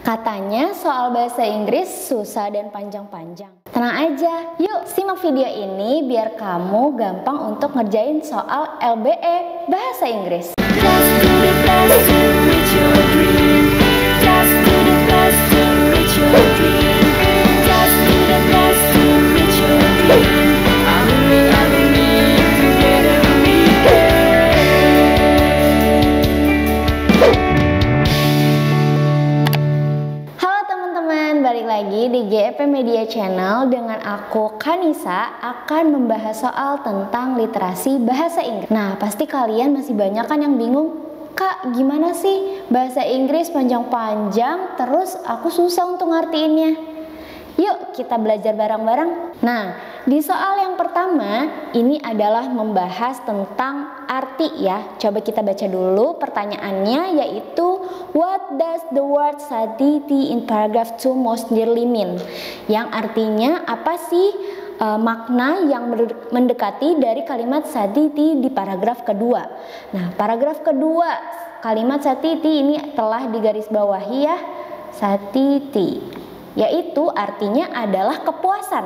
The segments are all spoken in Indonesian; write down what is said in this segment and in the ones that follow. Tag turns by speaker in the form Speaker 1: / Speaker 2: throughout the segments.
Speaker 1: Katanya soal bahasa Inggris susah dan panjang-panjang. Tenang aja, yuk simak video ini biar kamu gampang untuk ngerjain soal LBE bahasa Inggris. Balik lagi di GEP Media Channel dengan aku Kanisa akan membahas soal tentang literasi bahasa Inggris. Nah, pasti kalian masih banyak kan yang bingung, Kak, gimana sih bahasa Inggris panjang-panjang terus aku susah untuk ngertiinnya. Yuk kita belajar bareng-bareng. Nah, di soal yang pertama ini adalah membahas tentang arti ya. Coba kita baca dulu pertanyaannya, yaitu what does the word sadity in paragraph 2 most nearly mean? Yang artinya apa sih makna yang mendekati dari kalimat sadity di paragraf kedua. Nah, paragraf kedua kalimat sadity ini telah digarisbawahi ya, sadity, yaitu artinya adalah kepuasan.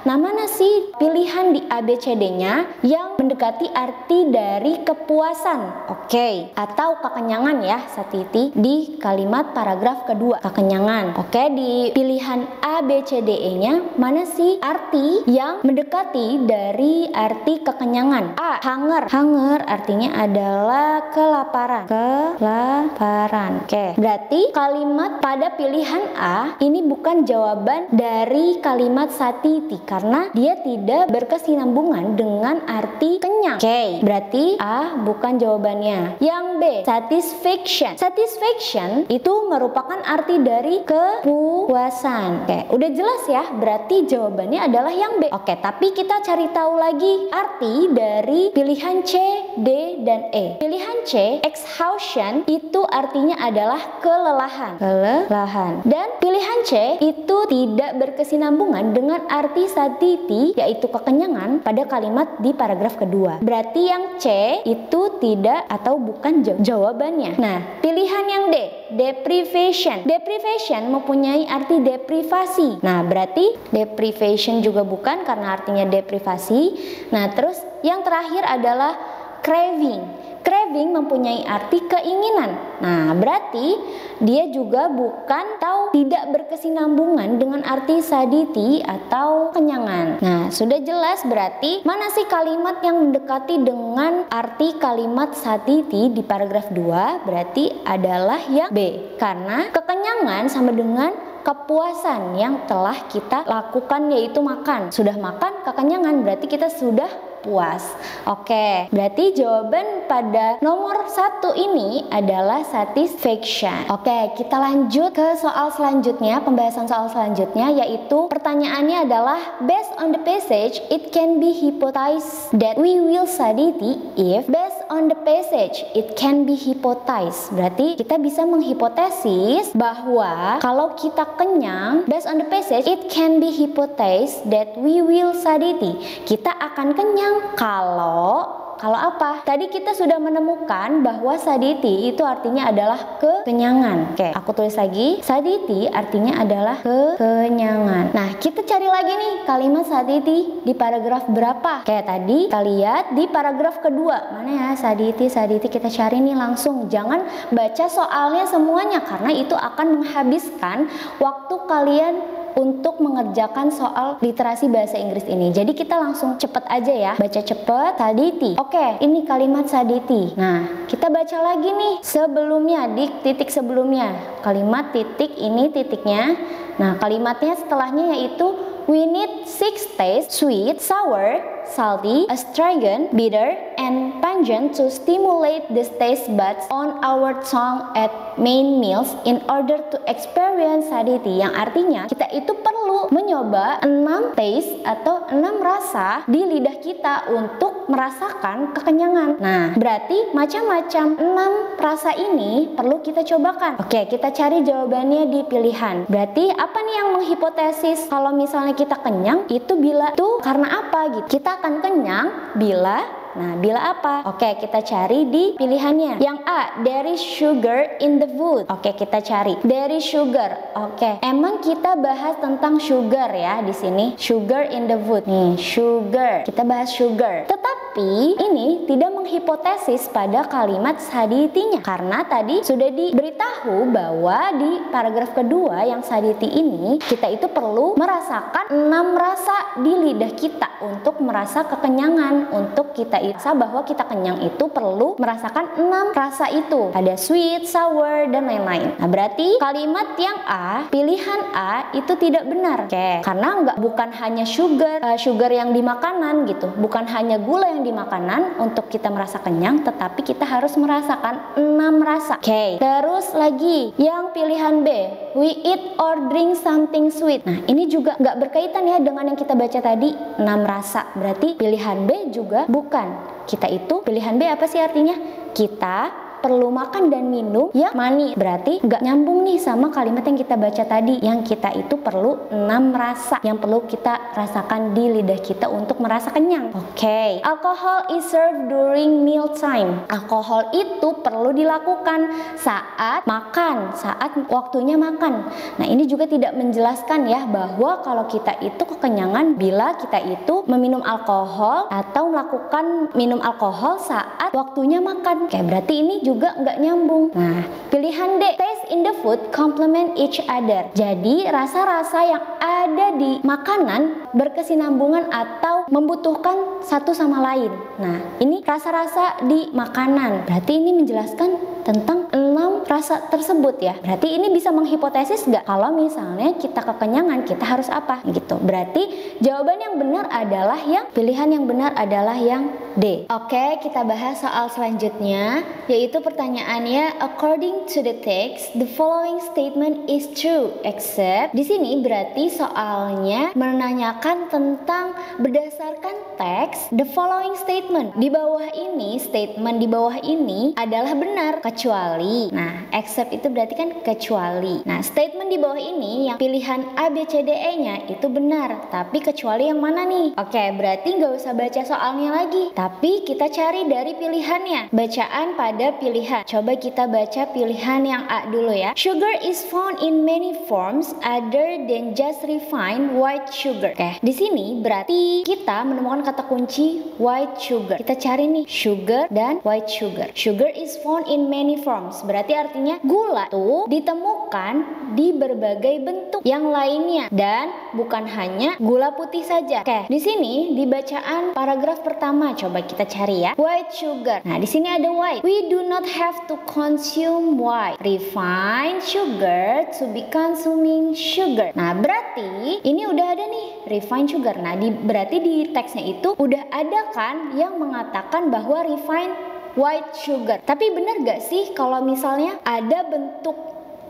Speaker 1: Nah, mana sih pilihan di ABCD-nya yang mendekati arti dari kepuasan? Oke, atau kekenyangan ya, satiti di kalimat paragraf kedua, kekenyangan. Oke, di pilihan ABCDE-nya mana sih arti yang mendekati dari arti kekenyangan? A. Hunger. Hunger artinya adalah kelaparan. Kelaparan. Oke, berarti kalimat pada pilihan A ini bukan jawaban dari kalimat satiti karena dia tidak berkesinambungan dengan arti kenyang. Oke, berarti A bukan jawabannya. Yang B, satisfaction. Satisfaction itu merupakan arti dari kepuasan. Oke, udah jelas ya, berarti jawabannya adalah yang B. Oke, tapi kita cari tahu lagi arti dari pilihan C, D, dan E. Pilihan C, exhaustion, itu artinya adalah kelelahan. Kelelahan. Dan pilihan C itu tidak berkesinambungan dengan arti saditi, yaitu kekenyangan pada kalimat di paragraf kedua. Berarti yang C itu tidak atau bukan jawabannya. Nah, pilihan yang D, deprivation. Deprivation mempunyai arti deprivasi. Nah, berarti deprivation juga bukan karena artinya deprivasi. Nah, terus yang terakhir adalah craving. Craving mempunyai arti keinginan. Nah, berarti dia juga bukan atau tidak berkesinambungan dengan arti saditi atau kenyangan. Nah, sudah jelas berarti mana sih kalimat yang mendekati dengan arti kalimat saditi di paragraf 2? Berarti adalah yang B. Karena kekenyangan sama dengan kepuasan yang telah kita lakukan, yaitu makan. Sudah makan, kekenyangan, berarti kita sudah puas. Oke, berarti jawaban pada nomor 1 ini adalah satisfaction. Oke, kita lanjut ke soal selanjutnya, pembahasan soal selanjutnya, yaitu pertanyaannya adalah based on the passage it can be hypothesized that we will sadity if. Based on the passage it can be hypothesized, berarti kita bisa menghipotesis bahwa kalau kita kenyang, based on the passage it can be hypothesized that we will sadity, kita akan kenyang kalau apa? Tadi kita sudah menemukan bahwa saditi itu artinya adalah kekenyangan. Oke, aku tulis lagi. Saditi artinya adalah kekenyangan. Nah, kita cari lagi nih kalimat saditi di paragraf berapa? Kayak tadi kita lihat di paragraf kedua. Mana ya saditi, kita cari nih langsung. Jangan baca soalnya semuanya karena itu akan menghabiskan waktu kalian untuk mengerjakan soal literasi bahasa Inggris ini. Jadi kita langsung cepet aja ya, baca cepet. Saditi. Oke, ini kalimat saditi. Nah, kita baca lagi nih sebelumnya, di titik sebelumnya. Kalimat titik, ini titiknya. Nah, kalimatnya setelahnya yaitu we need 6 taste, sweet, sour, salty, astringent, bitter, and pungent to stimulate the taste buds on our tongue at main meals in order to experience sadity. Yang artinya kita itu perlu menyoba 6 taste atau 6 rasa di lidah kita untuk merasakan kekenyangan. Nah, berarti macam-macam 6 rasa ini perlu kita cobakan. Oke, kita cari jawabannya di pilihan. Berarti apa nih yang menghipotesis kalau misalnya kita kenyang itu bila itu karena apa gitu? Kita akan kenyang bila Nah, bila apa? Oke, kita cari di pilihannya. Yang A, there is sugar in the food. Oke, kita cari. There is sugar. Oke, emang kita bahas tentang sugar ya di sini. Sugar in the food. Nih, sugar. Kita bahas sugar. Tetapi ini tidak menghipotesis pada kalimat saditinya. Karena tadi sudah diberitahu bahwa di paragraf kedua yang saditi ini, kita itu perlu merasakan 6 rasa di lidah kita untuk merasa kekenyangan. Untuk kita rasa bahwa kita kenyang itu perlu merasakan 6 rasa itu. Ada sweet, sour, dan lain-lain. Nah, berarti kalimat yang A, pilihan A itu tidak benar. Oke, karena bukan hanya sugar yang di makanan gitu. Bukan hanya gula yang di makanan untuk kita merasa kenyang, tetapi kita harus merasakan 6 rasa. Oke, terus lagi yang pilihan B, we eat or drink something sweet. Nah, ini juga nggak berkaitan ya dengan yang kita baca tadi, 6 rasa. Berarti pilihan B juga bukan. Kita itu pilihan B apa sih artinya? Kita perlu makan dan minum yang manis. Berarti nggak nyambung nih sama kalimat yang kita baca tadi, yang kita itu perlu 6 rasa yang perlu kita rasakan di lidah kita untuk merasa kenyang. Oke, alcohol is served during meal time. Alkohol itu perlu dilakukan saat makan, saat waktunya makan. Nah, ini juga tidak menjelaskan ya bahwa kalau kita itu kekenyangan bila kita itu meminum alkohol atau melakukan minum alkohol saat waktunya makan. Oke, berarti ini juga nggak nyambung. Nah, pilihan D, taste in the food complement each other. Jadi rasa-rasa yang ada di makanan berkesinambungan atau membutuhkan satu sama lain. Nah, ini rasa-rasa di makanan. Berarti ini menjelaskan tentang 6 rasa tersebut ya. Berarti ini bisa menghipotesis nggak kalau misalnya kita kekenyangan kita harus apa gitu. Berarti jawaban yang benar adalah pilihan yang benar adalah yang D. Oke, kita bahas soal selanjutnya, yaitu pertanyaannya, according to the text, the following statement is true, except. Di sini berarti soalnya menanyakan tentang berdasarkan teks, the following statement. Di bawah ini, statement di bawah ini adalah benar, kecuali. Nah, except itu berarti kan kecuali. Nah, statement di bawah ini yang pilihan A, B, C, D, E-nya itu benar, tapi kecuali yang mana nih? Oke, berarti nggak usah baca soalnya lagi, tapi kita cari dari pilihannya. Bacaan pada pilihan. Coba kita baca pilihan yang A dulu ya. Sugar is found in many forms other than just refined white sugar. Oke, di sini berarti kita menemukan kata kunci white sugar. Kita cari nih sugar dan white sugar. Sugar is found in many forms. Berarti artinya gula tuh ditemukan di berbagai bentuk yang lainnya dan bukan hanya gula putih saja. Oke, di sini di bacaan paragraf pertama coba kita cari ya. White sugar. Nah, di sini ada white. We do not have to consume white. Refined sugar to be consuming sugar. Nah, berarti ini udah ada nih refined sugar. Nah, berarti di teksnya itu udah ada kan yang mengatakan bahwa refined white sugar. Tapi benar gak sih kalau misalnya ada bentuk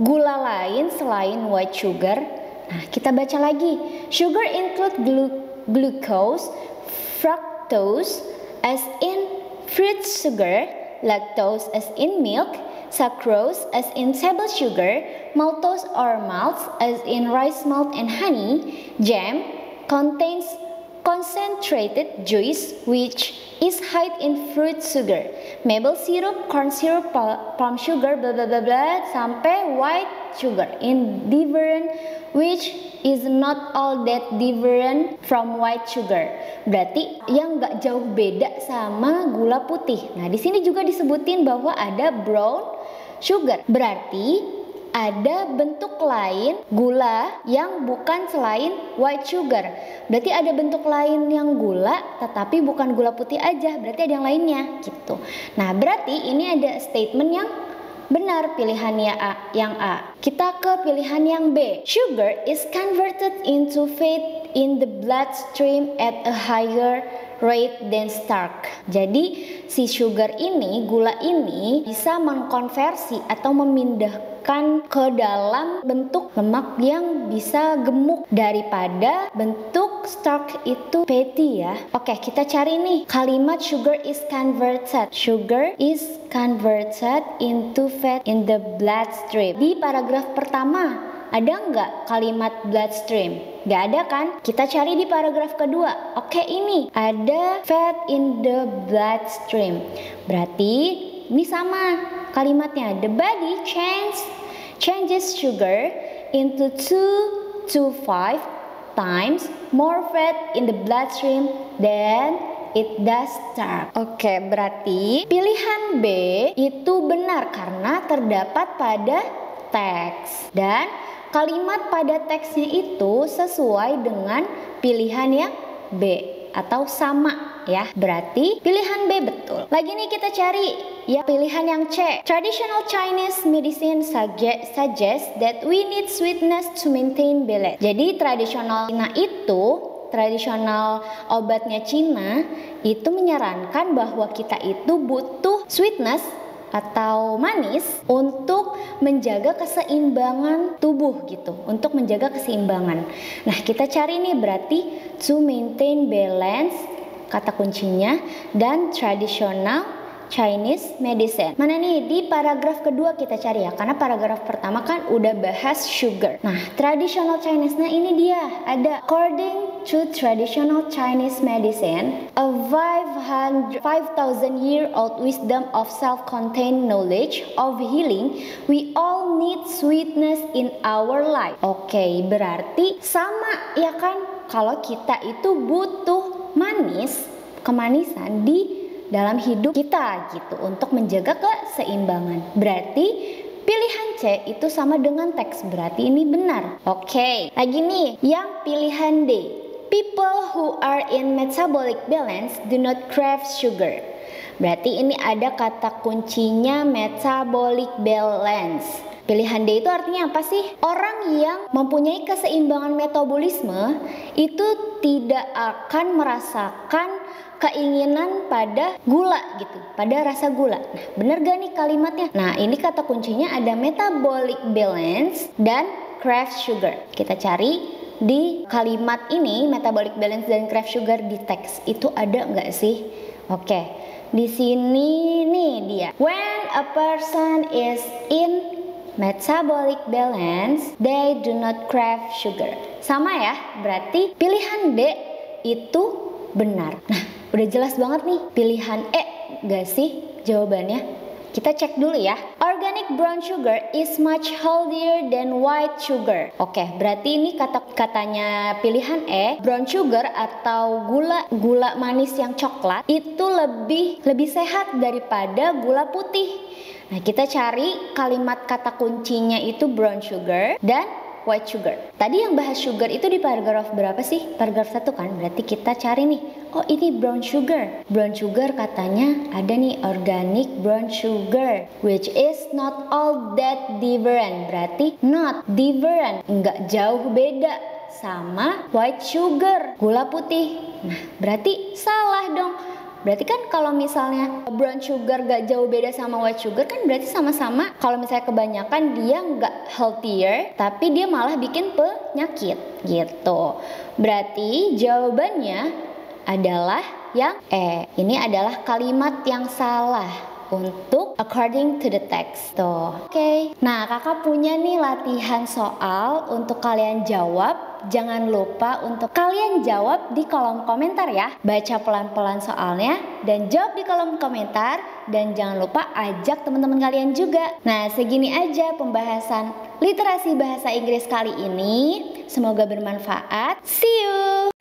Speaker 1: gula lain selain white sugar? Nah, kita baca lagi. Sugar include glucose, fructose as in fruit sugar, lactose as in milk, sucrose as in table sugar, maltose or malts as in rice malt and honey. Jam contains concentrated juice which is high in fruit sugar. Maple syrup, corn syrup, palm sugar, bla bla bla bla sampai white sugar in different which is not all that different from white sugar. Berarti yang nggak jauh beda sama gula putih. Nah, di sini juga disebutin bahwa ada brown sugar. Berarti ada bentuk lain gula yang bukan selain white sugar. Berarti ada bentuk lain yang gula tetapi bukan gula putih aja. Berarti ada yang lainnya gitu. Nah, berarti ini ada statement yang benar, pilihannya A, yang A. Kita ke pilihan yang B. Sugar is converted into fat in the bloodstream at a higher rate than starch. Jadi si sugar ini, gula ini bisa mengkonversi atau memindahkan ke dalam bentuk lemak yang bisa gemuk daripada bentuk starch itu fatty ya. Oke, kita cari nih kalimat sugar is converted. Sugar is converted into fat in the bloodstream. Di paragraf pertama ada nggak kalimat bloodstream? Nggak ada kan? Kita cari di paragraf kedua. Oke, ini ada fat in the bloodstream. Berarti ini sama kalimatnya. The body changes sugar into 2 to 5 times more fat in the bloodstream than it does starch. Oke, berarti pilihan B itu benar karena terdapat pada teks. Dan kalimat pada teksnya itu sesuai dengan pilihan yang B atau sama ya. Berarti pilihan B betul. Lagi nih kita cari ya pilihan yang C. Traditional Chinese medicine suggests that we need sweetness to maintain balance. Jadi tradisional obatnya Cina itu menyarankan bahwa kita itu butuh sweetness atau manis untuk menjaga keseimbangan tubuh gitu, untuk menjaga keseimbangan. Nah, kita cari nih berarti to maintain balance kata kuncinya dan traditional Chinese medicine. Mana nih di paragraf kedua kita cari ya, karena paragraf pertama kan udah bahas sugar. Nah, traditional Chinese, nah ini dia ada according to traditional Chinese medicine, a 5,000 year old wisdom of self-contained knowledge of healing, we all need sweetness in our life. Oke, berarti sama ya kan, kalau kita itu butuh kemanisan di dalam hidup kita gitu untuk menjaga keseimbangan. Berarti pilihan C itu sama dengan teks, berarti ini benar. Oke, lagi nih yang pilihan D. People who are in metabolic balance do not crave sugar. Berarti ini ada kata kuncinya metabolic balance. Pilihan D itu artinya apa sih? Orang yang mempunyai keseimbangan metabolisme itu tidak akan merasakan keinginan pada gula gitu, pada rasa gula. Nah, bener gak nih kalimatnya? Nah, ini kata kuncinya ada metabolic balance dan crave sugar. Kita cari di kalimat ini, metabolic balance dan crave sugar di teks itu ada nggak sih? Oke, di sini nih dia. When a person is in metabolic balance, they do not crave sugar. Sama ya, berarti pilihan D itu benar. Nah, udah jelas banget nih pilihan E gak sih jawabannya? Kita cek dulu ya. Organic brown sugar is much healthier than white sugar. Oke, berarti ini katanya pilihan E, brown sugar atau gula manis yang coklat itu lebih sehat daripada gula putih. Nah, kita cari kalimat kata kuncinya itu brown sugar dan white sugar. Tadi yang bahas sugar itu di paragraf berapa sih? Paragraf 1 kan? Berarti kita cari nih. Oh, ini brown sugar. Brown sugar katanya ada nih organic brown sugar, which is not all that different. Berarti not different, nggak jauh beda sama white sugar, gula putih. Nah, berarti salah dong. Berarti kan kalau misalnya brown sugar gak jauh beda sama white sugar kan berarti sama-sama kalau misalnya kebanyakan dia gak healthier tapi dia malah bikin penyakit gitu. Berarti jawabannya adalah yang E. Ini adalah kalimat yang salah untuk according to the text tuh. Oke. Nah, kakak punya nih latihan soal untuk kalian jawab. Jangan lupa untuk kalian jawab di kolom komentar ya. Baca pelan-pelan soalnya dan jawab di kolom komentar. Dan jangan lupa ajak teman-teman kalian juga. Nah, segini aja pembahasan literasi bahasa Inggris kali ini. Semoga bermanfaat. See you!